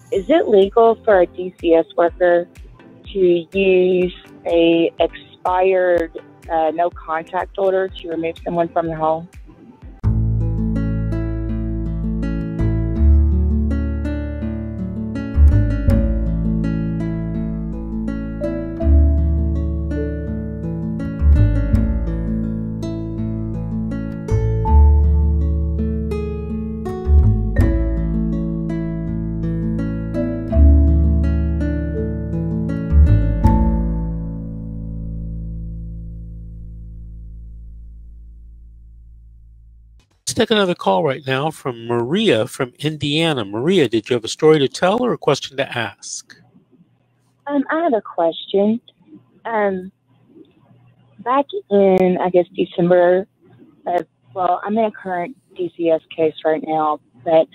Is it legal for a DCS worker to use a expired no contact order to remove someone from the home? Take another call right now from Maria from Indiana. Maria, did you have a story to tell or a question to ask? I have a question. Back in, I guess, December, well, I'm in a current DCS case right now, but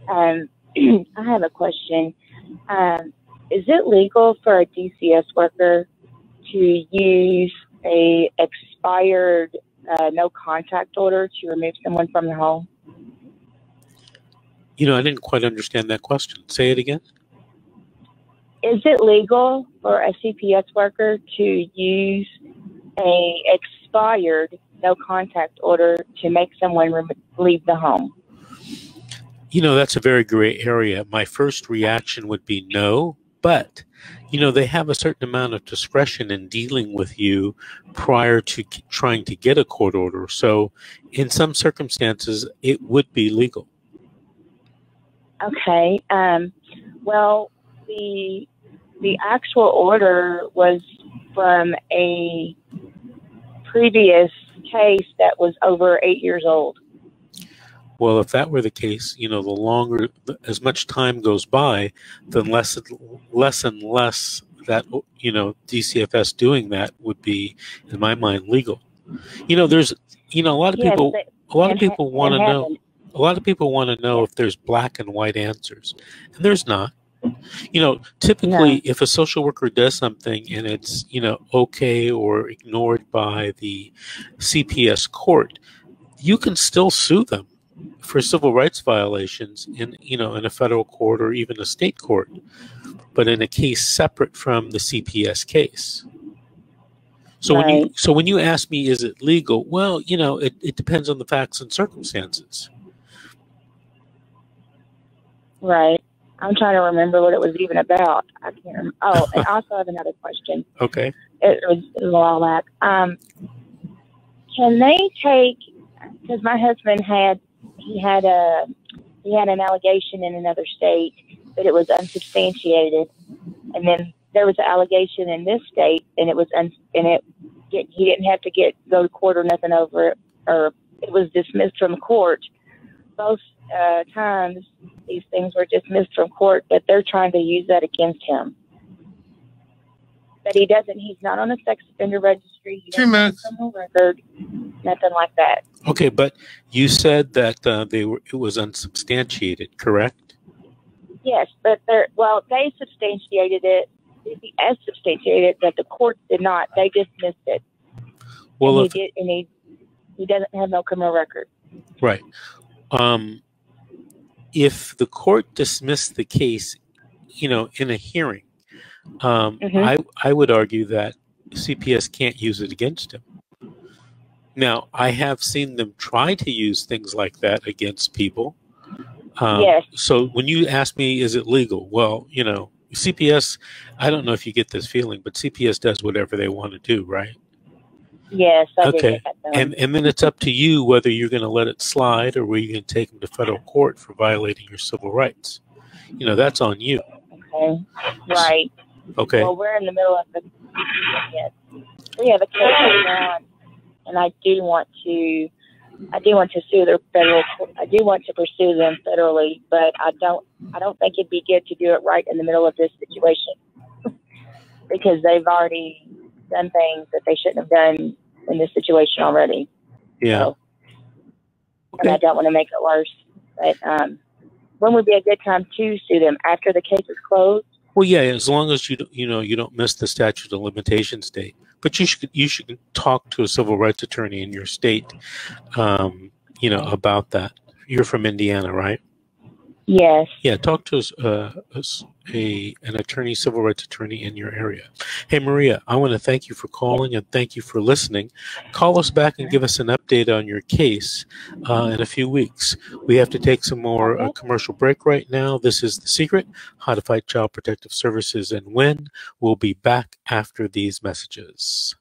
I have a question. Is it legal for a DCS worker to use a expired no contact order to remove someone from the home? You know, I didn't quite understand that question. Say it again. Is it legal for a CPS worker to use a expired no contact order to make someone leave the home? You know, that's a very gray area. My first reaction would be no, but you know, they have a certain amount of discretion in dealing with you prior to trying to get a court order. So in some circumstances, it would be legal. Okay. Well, the actual order was from a previous case that was over 8 years old. Well, if that were the case, you know, the longer, as much time goes by, then less and less that, you know, DCFS doing that would be, in my mind, legal. You know, there's, you know, a lot of people want to know. A lot of people want to know if there's black and white answers, and there's not. You know, typically, if a social worker does something and it's, you know, okay or ignored by the CPS court, you can still sue them for civil rights violations in, you know, in a federal court or even a state court, but in a case separate from the CPS case. So when you ask me, is it legal? Well, you know, it depends on the facts and circumstances. Right. I'm trying to remember what it was even about. I can't remember. Oh, and I also have another question. Okay. It was a while back. Can they take? Because my husband had an allegation in another state, but it was unsubstantiated, and then there was an allegation in this state, and he didn't have to go to court or nothing over it, or it was dismissed from court. Both times these things were dismissed from court, but they're trying to use that against him. But he doesn't. He's not on a sex offender registry. He doesn't have a criminal record. Nothing like that. Okay, but you said that it was unsubstantiated, correct? Yes, but they substantiated it. CPS substantiated it, but the court did not. They dismissed it. Well, and he doesn't have no criminal record. Right. If the court dismissed the case, you know, in a hearing, I would argue that CPS can't use it against him. Now, I have seen them try to use things like that against people. Yes. So when you ask me, is it legal? Well, you know, CPS, I don't know if you get this feeling, but CPS does whatever they want to do, right? Yes. Okay. And then it's up to you whether you're going to let it slide or whether you're going to take them to federal court for violating your civil rights. You know, that's on you. Okay. Right. Okay. Well, we're in the middle of we have a case going on, and I do want to sue their federal. I do want to pursue them federally, but I don't think it'd be good to do it right in the middle of this situation because they've already done things that they shouldn't have done in this situation already. Yeah. So, and I don't want to make it worse. But when would be a good time to sue them? After the case is closed? Well, yeah, as long as you don't miss the statute of limitations date. But you should talk to a civil rights attorney in your state, you know, about that. You're from Indiana, right? Yes. Yeah, talk to an attorney, civil rights attorney in your area. Hey, Maria, I want to thank you for calling and thank you for listening. Call us back and give us an update on your case in a few weeks. We have to take some more commercial break right now. This is The Secret, How to Fight Child Protective Services and Win. We'll be back after these messages.